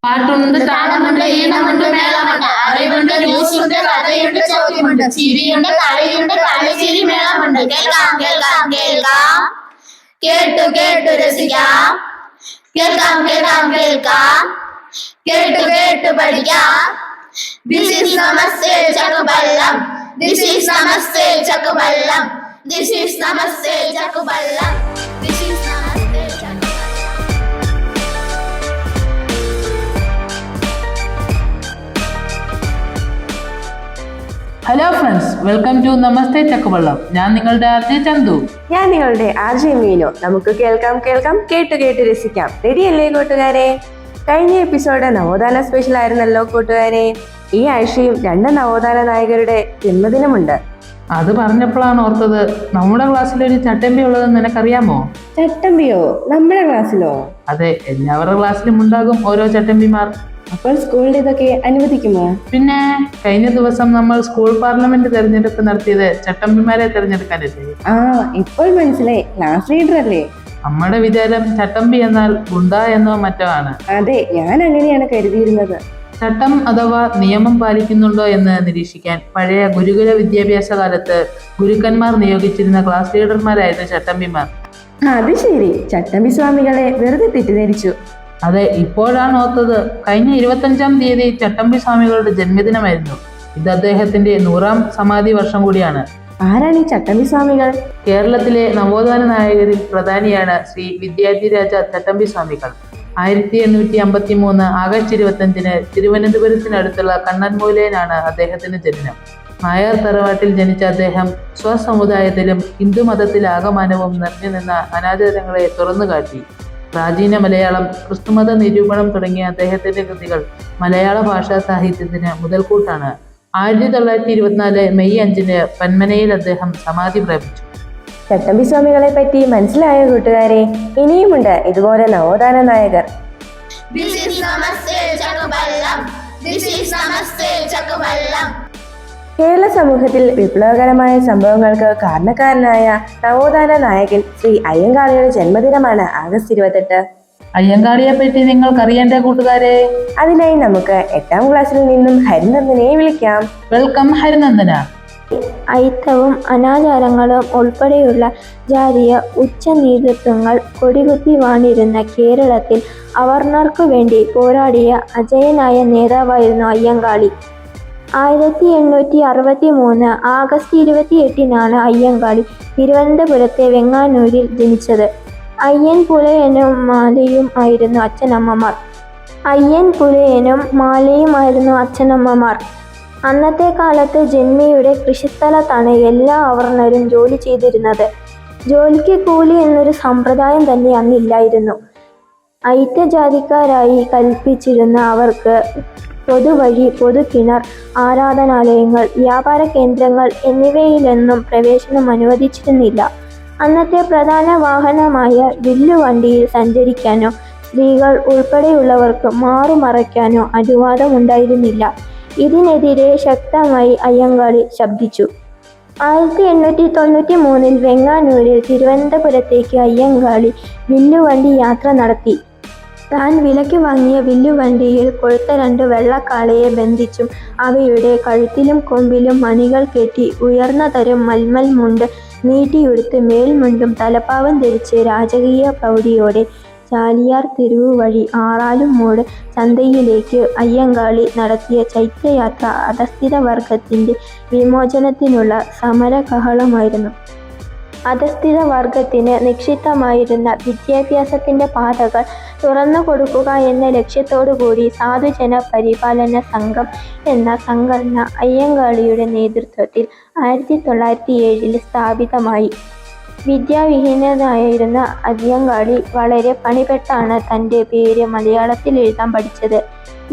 പാട്ടുണ്ട്, താളമുണ്ട്, ഈണമുണ്ട്, മേളമുണ്ട്, അറിവുണ്ട്, ന്യൂസുണ്ട്, കഥയുണ്ട്, ചോദ്യമുണ്ട്, ചിരിയുണ്ട്, കളിയുണ്ട്, കളിച്ചിരി മേളമുണ്ട്. കേൾക്കാം കേൾക്കാം കേൾക്കാം, കേട്ടു കേട്ടു രസിക്കാം. കേൾക്കാം കേൾക്കാം കേൾക്കാം, കേട്ടു കേട്ടു പഠിക്കാം. This is Namaste Chakuballam. This is Namaste Chakuballam. This is Namaste Chakuballam. This is Namaste Chakuballam. Hello friends, welcome to Namaste Chakkuvallam. ഞാൻ നിങ്ങളുടെ ആർജെ ചന്തു. ഞാൻ നിങ്ങളുടെ ആർജെ മീനു. നമുക്ക് കേൾക്കാം കേൾക്കാം, കേട്ടു കേട്ടു രസിക്കാം. റെഡിയല്ലേ കൂട്ടുകാരെ? കഴിഞ്ഞ എപ്പിസോഡ് നവോത്ഥാന സ്പെഷ്യൽ ആയിരുന്നല്ലോ കൂട്ടുകാരെ. ഈ ആഴ്ചയും 2 നവോത്ഥാന നായകരുടെ ജന്മദിനമുണ്ട്. അത് പറഞ്ഞപ്പോഴാണ് ഓർത്തത്, നമ്മുടെ ക്ലാസ്സിൽ ഒരു ചട്ടമ്പി ഉള്ളതെന്ന് നിനക്കറിയാമോ? ചട്ടമ്പിയോ? നമ്മുടെ ക്ലാസ്സിലോ? അതെ, എല്ലാവരുടെ ക്ലാസ്സിലും ഉണ്ടാകും ഓരോ ചട്ടമ്പിമാർ. അപ്പോൾ സ്കൂളിൽ ഇതൊക്കെ അനുവദിക്കുമോ? പിന്നെ കഴിഞ്ഞ ദിവസം നമ്മൾ സ്കൂൾ പാർലമെന്റ് തെരഞ്ഞെടുപ്പ് നടത്തിയത് ചട്ടമ്പിമാരെ തെരഞ്ഞെടുക്കാനല്ലേ? ആ, ഇപ്പോൾ മനസ്സിലായി. ക്ലാസ് ലീഡർ അല്ലേ? നമ്മുടെ വിചാരം ചട്ടമ്പി എന്നാൽ ഗുണ്ട എന്നോ മറ്റോ ആണ്. അതെ, ഞാൻ അങ്ങനെയാണ് കരുതിയിരുന്നത്. ചട്ടം അഥവാ നിയമം പാലിക്കുന്നുണ്ടോ എന്ന് നിരീക്ഷിക്കാൻ പഴയ ഗുരുകുല വിദ്യാഭ്യാസ കാലത്ത് ഗുരുക്കന്മാർ നിയോഗിച്ചിരുന്ന ക്ലാസ് ലീഡർമാരായിരുന്നു ചട്ടമ്പിമാർ. അത് ശരി, ചട്ടമ്പി സ്വാമികളെ വെറുതെ തെറ്റിദ്ധരിച്ചു. അതെ, ഇപ്പോഴാണ് ഓർത്തത്. കഴിഞ്ഞ 25-ാം തീയതി ചട്ടമ്പി സ്വാമികളുടെ ജന്മദിനമായിരുന്നു. ഇത് അദ്ദേഹത്തിന്റെ 100ാം സമാധി വർഷം കൂടിയാണ്. ആരാണ് ഈ ചട്ടമ്പി സ്വാമികൾ? കേരളത്തിലെ നവോത്ഥാന നായകരിൽ പ്രധാനിയാണ് ശ്രീ വിദ്യാധിരാജ ചട്ടമ്പി സ്വാമികൾ. 1853 ആഗസ്റ്റ് 25-ന് തിരുവനന്തപുരത്തിനടുത്തുള്ള കണ്ണൻമൂലയിലാണ് അദ്ദേഹത്തിന്റെ ജനനം. നായർ തറവാട്ടിൽ ജനിച്ച അദ്ദേഹം സ്വസമുദായത്തിലും ഹിന്ദുമതത്തിലാകമാനവും നിറഞ്ഞു നിന്ന അനാചാരങ്ങളെ തുറന്നുകാട്ടി. പ്രാചീന മലയാളം, ക്രിസ്തുമത നിരൂപണം തുടങ്ങിയ അദ്ദേഹത്തിന്റെ കൃതികൾ മലയാള ഭാഷാ സാഹിത്യത്തിന് മുതൽക്കൂട്ടാണ്. 1924 മെയ് 5-ന് പന്മനയിൽ അദ്ദേഹം സമാധി പ്രാപിച്ചു. ചട്ടമ്പി സ്വാമികളെ പറ്റി മനസ്സിലായ കൂട്ടുകാരെ? ഇനിയുമുണ്ട് ഇതുപോലെ നവോത്ഥാന നായകർ. This is Namaste Chakuballam. This is Namaste Chakuballam. Kerala സമൂഹത്തിൽ വിപ്ലവകരമായ സംഭവങ്ങൾക്ക് കാരണക്കാരനായ നവോത്ഥാന നായകൻ ശ്രീ അയ്യങ്കാളിയുടെ ജന്മദിനമാണ് ആഗസ്റ്റ് 28. അയ്യങ്കാളിയെ പറ്റി നിങ്ങൾക്കറിയേണ്ട കൂട്ടുകാരെ? അതിനായി നമുക്ക് 8ാം ക്ലാസ്സിൽ നിന്നും ഹരിനന്ദനെ വിളിക്കാം. വെൽക്കം ഹരിനന്ദന. അയിത്തവും അനാചാരങ്ങളും ഉൾപ്പെടെയുള്ള ജാതീയ ഉച്ചനീചത്വങ്ങൾ കൊടികുത്തി വാണിരുന്ന കേരളത്തിൽ അവർണർക്കു വേണ്ടി പോരാടിയ അജയനായ നേതാവായിരുന്നു അയ്യങ്കാളി. 1863 ആഗസ്റ്റ് 28-നാണ് അയ്യങ്കാളി തിരുവനന്തപുരത്തെ വെങ്ങാനൂരിൽ ജനിച്ചത്. അയ്യൻ പുലയനും മാലയും ആയിരുന്നു അച്ഛനമ്മമാർ. അന്നത്തെ കാലത്ത് ജന്മിയുടെ കൃഷിസ്ഥലത്താണ് എല്ലാ അവർണരും ജോലി ചെയ്തിരുന്നത്. ജോലിക്ക് കൂലി എന്നൊരു സമ്പ്രദായം തന്നെ അന്നില്ലായിരുന്നു. അയിത്ത ജാതിക്കാരായി കൽപ്പിച്ചിരുന്ന അവർക്ക് പൊതുവഴി, പൊതുകിണർ, ആരാധനാലയങ്ങൾ, വ്യാപാര കേന്ദ്രങ്ങൾ എന്നിവയിലൊന്നും പ്രവേശനം അനുവദിച്ചിരുന്നില്ല. അന്നത്തെ പ്രധാന വാഹനമായ വില്ലുവണ്ടിയിൽ സഞ്ചരിക്കാനോ സ്ത്രീകൾ ഉൾപ്പെടെയുള്ളവർക്ക് മാറുമറയ്ക്കാനോ അനുവാദമുണ്ടായിരുന്നില്ല. ഇതിനെതിരെ ശക്തമായി അയ്യങ്കാളി ശബ്ദിച്ചു. 1893 വെങ്ങാനൂരിൽ തിരുവനന്തപുരത്തേക്ക് അയ്യങ്കാളി വില്ലുവണ്ടി യാത്ര നടത്തി. താൻ വിലയ്ക്ക് വാങ്ങിയ വില്ലുവണ്ടിയിൽ കൊഴുത്ത 2 വെള്ളക്കാളയെ ബന്ധിച്ചും അവയുടെ കഴുത്തിലും കൊമ്പിലും മണികൾ കെട്ടി ഉയർന്ന തരം മൽമൽ മുണ്ട് നീട്ടിയുടുത്ത് മേൽമുണ്ടും തലപ്പാവും ധരിച്ച് രാജകീയ പ്രൗഢിയോടെ ചാലിയാർ തെരുവ് വഴി ആറാലുംമൂട് ചന്തയിലേക്ക് അയ്യങ്കാളി നടത്തിയ ചൈത്യയാത്ര അധസ്ഥിത വർഗത്തിൻ്റെ വിമോചനത്തിനുള്ള സമരകഹളമായിരുന്നു. അധസ്ഥിത വർഗത്തിന് നിക്ഷിപ്തമായിരുന്ന വിദ്യാഭ്യാസത്തിൻ്റെ പാതകൾ തുറന്നു കൊടുക്കുക എന്ന ലക്ഷ്യത്തോടുകൂടി സാധുജന പരിപാലന സംഘം എന്ന സംഘടന അയ്യങ്കാളിയുടെ നേതൃത്വത്തിൽ 1907 സ്ഥാപിതമായി. വിദ്യാവിഹീനനായിരുന്ന അയ്യങ്കാളി വളരെ പണിപ്പെട്ടാണ് തൻ്റെ പേര് മലയാളത്തിൽ എഴുതാൻ പഠിച്ചത്.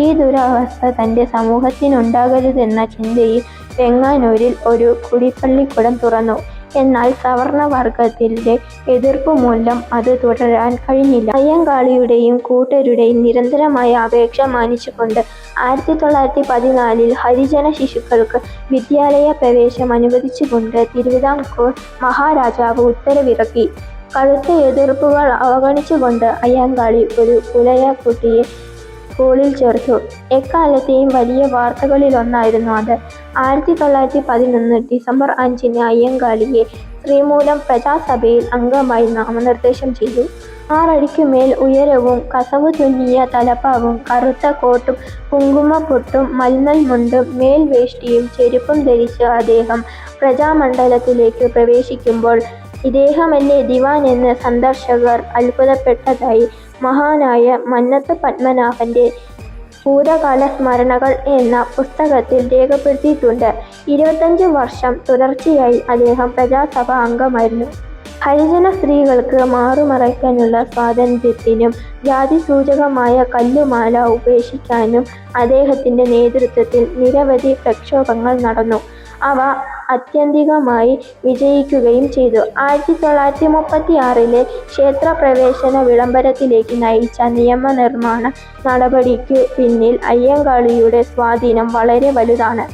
ഈ ദുരവസ്ഥ തൻ്റെ സമൂഹത്തിനുണ്ടാകരുതെന്ന ചിന്തയിൽ വെങ്ങാനൂരിൽ ഒരു കുടിപ്പള്ളിക്കുടം തുറന്നു. എന്നാൽ സവർണവർഗത്തിൻ്റെ എതിർപ്പ് മൂലം അത് തുടരാൻ കഴിഞ്ഞില്ല. അയ്യങ്കാളിയുടെയും കൂട്ടരുടെയും നിരന്തരമായ അപേക്ഷ മാനിച്ചുകൊണ്ട് 1914 ഹരിജന ശിശുക്കൾക്ക് വിദ്യാലയ പ്രവേശനം അനുവദിച്ചുകൊണ്ട് തിരുവിതാംകൂർ മഹാരാജാവ് ഉത്തരവിറക്കി. കടുത്ത എതിർപ്പുകൾ അവഗണിച്ചുകൊണ്ട് അയ്യങ്കാളി ഒരു പുലയ കുട്ടിയെ സ്കൂളിൽ ചേർത്തു. എക്കാലത്തെയും വലിയ വാർത്തകളിലൊന്നായിരുന്നു അത്. 1911 ഡിസംബർ 5 അയ്യങ്കാളിയെ ശ്രീമൂലം പ്രജാസഭയിൽ അംഗമായി നാമനിർദ്ദേശം ചെയ്തു. 6 അടിക്കുമേൽ ഉയരവും കസവു തുന്നിയ തലപ്പാവും കറുത്ത കോട്ടും കുങ്കുമപ്പൊട്ടും മൽമൽ മുണ്ടും മേൽവേഷ്ടിയും ചെരുപ്പും ധരിച്ച് അദ്ദേഹം പ്രജാമണ്ഡലത്തിലേക്ക് പ്രവേശിക്കുമ്പോൾ ഇദ്ദേഹമല്ലേ ദിവാൻ എന്ന് സന്ദർശകർ അത്ഭുതപ്പെട്ടതായി മഹാനായ മന്നത്ത് പത്മനാഭന്റെ ഭൂതകാല സ്മരണകൾ എന്ന പുസ്തകത്തിൽ രേഖപ്പെടുത്തിയിട്ടുണ്ട്. 25 വർഷം തുടർച്ചയായി അദ്ദേഹം പ്രജാസഭ അംഗമായിരുന്നു. ഹരിജന സ്ത്രീകൾക്ക് മാറുമറയ്ക്കാനുള്ള സ്വാതന്ത്ര്യത്തിനും ജാതിസൂചകമായ കല്ലുമാല ഉപേക്ഷിക്കാനും അദ്ദേഹത്തിന്റെ നേതൃത്വത്തിൽ നിരവധി പ്രക്ഷോഭങ്ങൾ നടന്നു. അവ ആത്യന്തികമായി വിജയിക്കുകയും ചെയ്തു. 1936 ക്ഷേത്രപ്രവേശന വിളംബരത്തിലേക്ക് നയിച്ച നിയമനിർമ്മാണ നടപടിക്കു പിന്നിൽ അയ്യങ്കാളിയുടെ സ്വാധീനം വളരെ വലുതാണ്.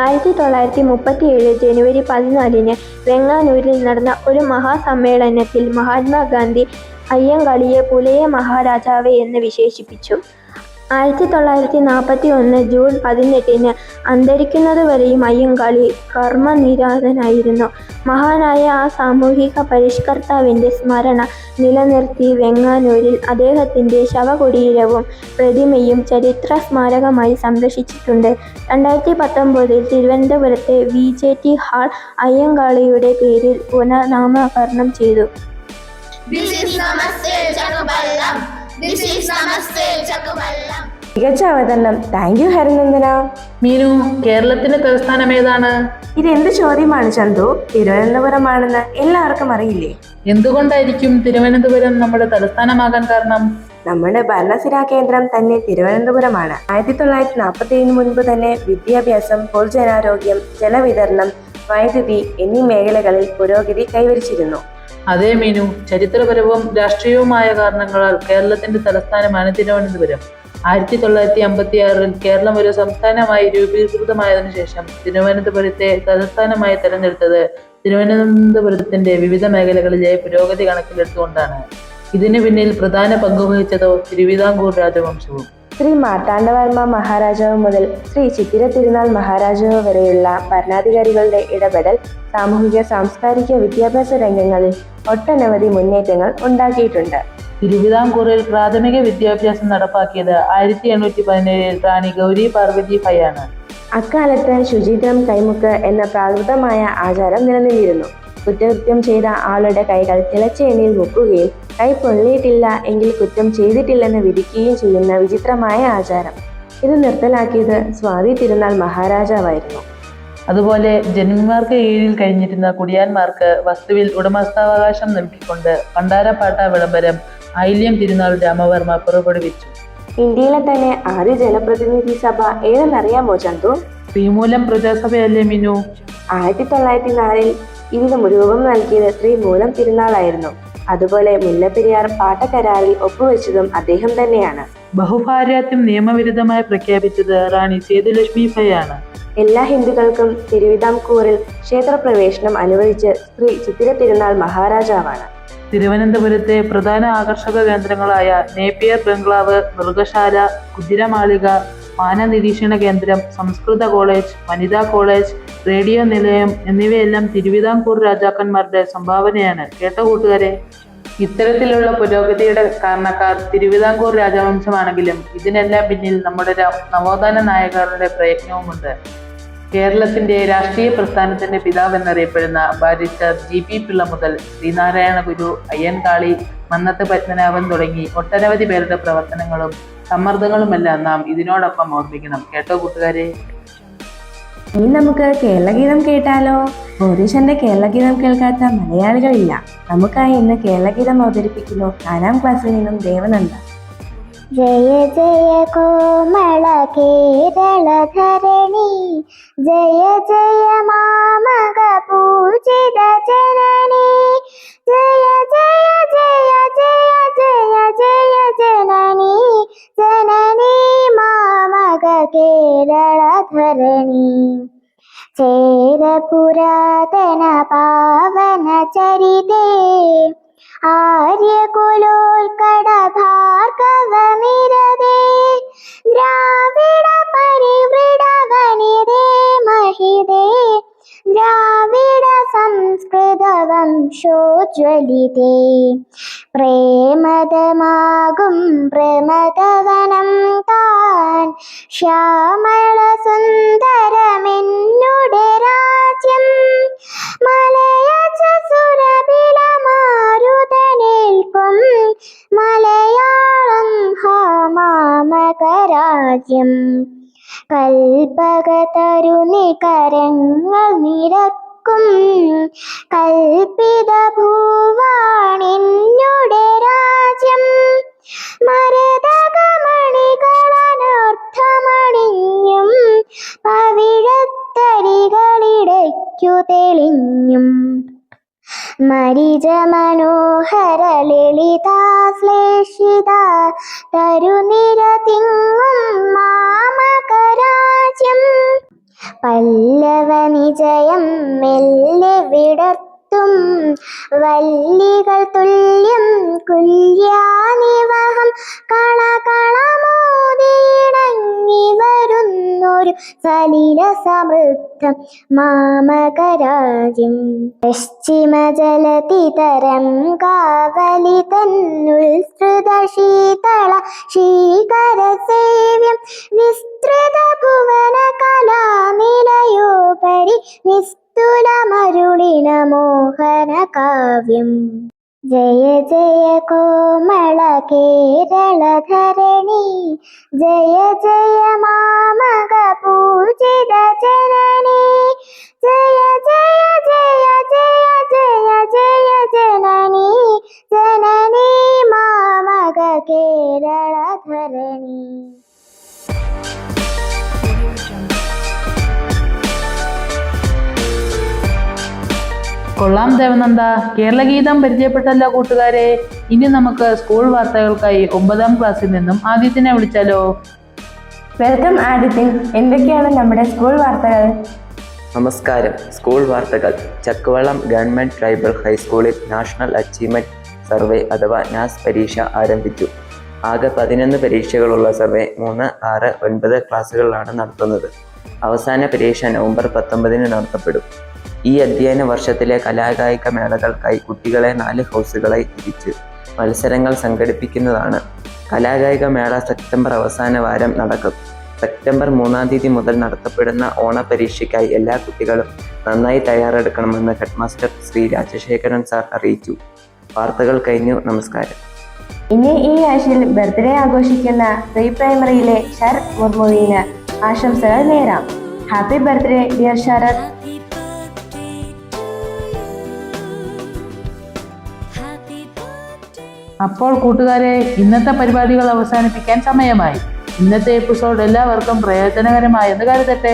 1937 ജനുവരി 14 വെങ്ങാനൂരിൽ നടന്ന ഒരു മഹാസമ്മേളനത്തിൽ മഹാത്മാഗാന്ധി അയ്യങ്കാളിയെ പുലയ മഹാരാജാവേ എന്ന് വിശേഷിപ്പിച്ചു. 1941 ജൂൺ 18 അന്തരിക്കുന്നതുവരെയും അയ്യങ്കാളി കർമ്മനിരതനായിരുന്നു. മഹാനായ ആ സാമൂഹിക പരിഷ്കർത്താവിൻ്റെ സ്മരണ നിലനിർത്തി വെങ്ങാനൂരിൽ അദ്ദേഹത്തിൻ്റെ ശവകുടീരവും പ്രതിമയും ചരിത്ര സ്മാരകമായി സംരക്ഷിച്ചിട്ടുണ്ട്. 2019 തിരുവനന്തപുരത്തെ VJT ഹാൾ അയ്യങ്കാളിയുടെ പേരിൽ പുനർനാമകരണം ചെയ്തു. മികച്ച അവതരണം. Thank you Harinandana. മീനു, കേരളത്തിന്റെ തലസ്ഥാനം ഏതാണ്? ഇതെന്ത് ചോദ്യമാണ് ചന്തു? തിരുവനന്തപുരമാണെന്ന് എല്ലാവർക്കും അറിയില്ലേ? എന്തുകൊണ്ടായിരിക്കും തിരുവനന്തപുരം നമ്മുടെ തലസ്ഥാനമാകാൻ കാരണം? നമ്മുടെ ഭരണസിരാ കേന്ദ്രം തന്നെ തിരുവനന്തപുരമാണ്. 1947 മുൻപ് തന്നെ വിദ്യാഭ്യാസം, പൊതുജനാരോഗ്യം, ജലവിതരണം, വൈദ്യുതി എന്നീ മേഖലകളിൽ പുരോഗതി കൈവരിച്ചിരുന്നു. അതേ മീനു, ചരിത്രപരവും രാഷ്ട്രീയവുമായ കാരണങ്ങളാൽ കേരളത്തിന്റെ തലസ്ഥാനമാണ് തിരുവനന്തപുരം. 1956 കേരളം ഒരു സംസ്ഥാനമായി രൂപീകൃതമായതിനു ശേഷം തിരുവനന്തപുരത്തെ തലസ്ഥാനമായി തെരഞ്ഞെടുത്തത് തിരുവനന്തപുരത്തിന്റെ വിവിധ മേഖലകളിലെ പുരോഗതി കണക്കിലെടുത്തുകൊണ്ടാണ്. ഇതിനു പിന്നിൽ പ്രധാന പങ്കുവഹിച്ചതോ തിരുവിതാംകൂർ രാജവംശവും. ശ്രീ മാർത്താണ്ഡവർമ്മ മഹാരാജാവ് മുതൽ ശ്രീ ചിത്തിര തിരുനാൾ മഹാരാജാവ് വരെയുള്ള ഭരണാധികാരികളുടെ ഇടപെടൽ സാമൂഹിക, സാംസ്കാരിക, വിദ്യാഭ്യാസ രംഗങ്ങളിൽ ഒട്ടനവധി മുന്നേറ്റങ്ങൾ ഉണ്ടാക്കിയിട്ടുണ്ട്. തിരുവിതാംകൂറിൽ പ്രാഥമിക വിദ്യാഭ്യാസം നടപ്പാക്കിയത് 1817 റാണി ഗൗരി പാർവതി ഫയാണ്. അക്കാലത്ത് ശുചിത്വം കൈമുക്ക് എന്ന പ്രാകൃതമായ ആചാരം നിലനിന്നിരുന്നു. കുറ്റകൃത്യം ചെയ്ത ആളുടെ കൈകൾ തിളച്ച എണ്ണയിൽ മുക്കുകയും കൈ പൊള്ളിയിട്ടില്ല എങ്കിൽ കുറ്റം ചെയ്തിട്ടില്ലെന്ന് വിധിക്കുകയും ചെയ്യുന്ന വിചിത്രമായ ആചാരം. ഇത് നിർത്തലാക്കിയത് സ്വാതി തിരുനാൾ മഹാരാജാവായിരുന്നു. അതുപോലെ ജന്മിമാർക്ക് കീഴിൽ കഴിഞ്ഞിരുന്ന കുടിയാന്മാർക്ക് വസ്തുവിൽ ഉടമസ്ഥാവകാശം നൽകിക്കൊണ്ട് പണ്ടാരപ്പാട്ട വിളംബരം ആയില്യം തിരുനാൾ രാമവർമ്മ പുറപ്പെടുവിച്ചു. ഇന്ത്യയിലെ തന്നെ ആദ്യ ജനപ്രതിനിധി സഭ ഏതെന്നറിയാമോ ചന്തു? ശ്രീമൂലം പ്രജാസഭയല്ലേ മീനു? 1904 ഇതിന് രൂപം നൽകിയത് ശ്രീമൂലം തിരുനാളായിരുന്നു. അതുപോലെ മുല്ലപ്പെരിയാർ പാട്ടക്കരാറിൽ ഒപ്പുവെച്ചതും അദ്ദേഹം തന്നെയാണ്. ബഹുഭാര്യാത്വം നിയമവിരുദ്ധമായി പ്രഖ്യാപിച്ചത് റാണി സേതുലക്ഷ്മി ഫയാണ്. എല്ലാ ഹിന്ദുക്കൾക്കും തിരുവിതാംകൂറിൽ ക്ഷേത്രപ്രവേശനം അനുവദിച്ച് ശ്രീ ചിത്തിര തിരുനാൾ മഹാരാജാവാണ്. തിരുവനന്തപുരത്തെ പ്രധാന ആകർഷക കേന്ദ്രങ്ങളായ നേപ്പിയർ ബംഗ്ലാവ്, മൃഗശാല, കുതിരമാളിക, മാന നിരീക്ഷണ കേന്ദ്രം, സംസ്കൃത കോളേജ്, വനിതാ കോളേജ്, റേഡിയോ നിലയം എന്നിവയെല്ലാം തിരുവിതാംകൂർ രാജാക്കന്മാരുടെ സംഭാവനയാണ്. കേട്ടോ കൂട്ടുകാരെ? ഇത്തരത്തിലുള്ള പുരോഗതിയുടെ കാരണക്കാർ തിരുവിതാംകൂർ രാജവംശമാണെങ്കിലും ഇതിനെല്ലാം പിന്നിൽ നമ്മുടെ നവോത്ഥാന നായകരുടെ പ്രയത്നവുമുണ്ട്. കേരളത്തിന്റെ രാഷ്ട്രീയ പ്രസ്ഥാനത്തിന്റെ പിതാവ് എന്നറിയപ്പെടുന്ന ബാരിസ്റ്റർ GP പിള്ള മുതൽ ശ്രീനാരായണ ഗുരു, അയ്യൻകാളി, മന്നത്ത് പത്മനാഭൻ തുടങ്ങി ഒട്ടനവധി പേരുടെ പ്രവർത്തനങ്ങളും സമ്മർദ്ദങ്ങളുമെല്ലാം നാം ഇതിനോടൊപ്പം ഓർമ്മിക്കണം. കേട്ടോ കൂട്ടുകാരെ? ഇനി നമുക്ക് കേരളഗീതം കേട്ടാലോ? ബോധീശന്റെ കേരളഗീതം കേൾക്കാത്ത മലയാളികളില്ല. നമുക്കായി ഇന്ന് കേരളഗീതം അവതരിപ്പിക്കുന്നു 4ാം ക്ലാസ്സിൽ നിന്നും ദേവനന്ദ. ജയ ജയ കോമള കേരള ധരണി, ജയ ജയ മാമക പൂജിത ജനനി, ജയ ജയ ജയ ജയ ജയ ജയ ജനനി, ജനനി മാമക കേരള ധരണി. ചേര പുരാതന പാവന ചരിതേ, ആര്യകുലോൽക്കട ഭാർഗവനിരതേ ദ്രാവിഡ പരിവൃഢ വനിതേ മഹിതേ ദ്രാവിഡ സംസ്കൃത വംശോജ്വലിതേ പ്രേമദമാകും പ്രമദവനം താൻ ശ്യാമള സുന്ദരമെന്നുടെ രാജ്യം മലയജ സുരഭിലമാരുതനേൽക്കും മലയാളം ഹാമാമകരാജ്യം കൽപകതരുനികരങ്ങൾ നിരക്കും കൽപ്പിത ഭൂവാണിന്നുടെ രാജ്യം മരതകമണികളനർത്ഥമണിഞ്ഞും പവിഴത്തരികളിടയ്ക്കു തെളിഞ്ഞും മരിജ മനോഹര ലളിതാശ്ലേഷിത തരുനിര തിങ്ങും മാമകരാജ്യം പല്ലവ നിജയം മെല്ലെ വിടർത്തും വല്ലികൾ തുല്യം കുല്യാനിവഹം കളകളമോതിയിണങ്ങി വരുന്നൊരു സലില സമൃദ്ധം മാമകരാജ്യം പശ്ചിമജലതിതരം കാവലി തന്നുത്സൃത ശീതള ശീകര സേവ്യം വിസ്തൃത ഭുവന കലാനിലയോപരി നിസ്തുലമരുളിന മോഹന കാവ്യം ജയ ജയ കോമള കേരള ധരണി ജയ ജയ മാമക പൂജിത ജനനി ജയ ജയ ജയ ജയ ജയ ജയ ജനനി ജനനി മാമക കേരള ധരണി. കൊള്ളാം ദേവനന്ദ, കേരളഗീതം പരിചയപ്പെട്ടല്ലോ കൂട്ടുകാരെ. ഇനി നമുക്ക് സ്കൂൾ വാർത്തകൾക്കായി 9ാം ക്ലാസ്സിൽ നിന്നും ആദിത്യനെ വിളിച്ചാലോ? വെൽക്കം ആദിത്യൻ, എന്തൊക്കെയാണ് നമ്മുടെ സ്കൂൾ വാർത്തകൾ? നമസ്കാരം. സ്കൂൾ വാർത്തകൾ. ചക്കുവള്ളം ഗവൺമെന്റ് ട്രൈബൽ ഹൈസ്കൂളിൽ നാഷണൽ അച്ചീവ്മെന്റ് സർവേ അഥവാ നാസ് പരീക്ഷ ആരംഭിച്ചു. ആകെ 11 പരീക്ഷകളുള്ള സർവേ 3, 6, 9 ക്ലാസ്സുകളിലാണ് നടത്തുന്നത്. അവസാന പരീക്ഷ നവംബർ 19 നടത്തപ്പെടും. ഈ അധ്യയന വർഷത്തിലെ കലാകായിക മേളകൾക്കായി കുട്ടികളെ 4 ഹൗസുകളായി തിരിച്ച് മത്സരങ്ങൾ സംഘടിപ്പിക്കുന്നതാണ്. കലാകായിക മേള സെപ്റ്റംബർ അവസാന വാരം നടക്കും. സെപ്റ്റംബർ 3-ാം തീയതി മുതൽ നടത്തപ്പെടുന്ന ഓണപരീക്ഷയ്ക്കായി എല്ലാ കുട്ടികളും നന്നായി തയ്യാറെടുക്കണമെന്ന് ഹെഡ്മാസ്റ്റർ ശ്രീ രാജശേഖരൻ സാർ അറിയിച്ചു. വാർത്തകൾ കഴിഞ്ഞു. നമസ്കാരം. ഇനി ഈ ആഴ്ചയിൽ ബർത്ത്ഡേ ആഘോഷിക്കുന്ന പ്രീ പ്രൈമറിയിലെ ശരത് മുർമുവിന് ആശംസകൾ നേരാം. Happy birthday dear Sharath. അപ്പോൾ കൂട്ടുകാരെ, ഇന്നത്തെ പരിപാടികൾ അവസാനിപ്പിക്കാൻ സമയമായി. ഇന്നത്തെ എപ്പിസോഡ് എല്ലാവർക്കും പ്രയോജനകരമായെന്ന് കരുതട്ടെ.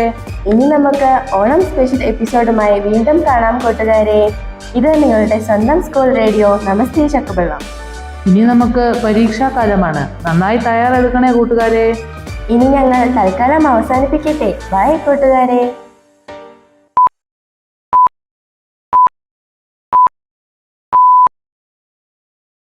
ഇനി നമുക്ക് ഓണം സ്പെഷ്യൽ എപ്പിസോഡുമായി വീണ്ടും കാണാം കൂട്ടുകാരെ. ഇത് നിങ്ങളുടെ സ്വന്തം സ്കൂൾ റേഡിയോ നമസ്തേ ചക്കുവള്ളം. ഇനി നമുക്ക് പരീക്ഷാകാലമാണ്. നന്നായി തയ്യാറെടുക്കണേ കൂട്ടുകാരെ. ഇനി ഞങ്ങൾ തൽക്കാലം അവസാനിപ്പിക്കട്ടെ. ബൈ കൂട്ടുകാരെ.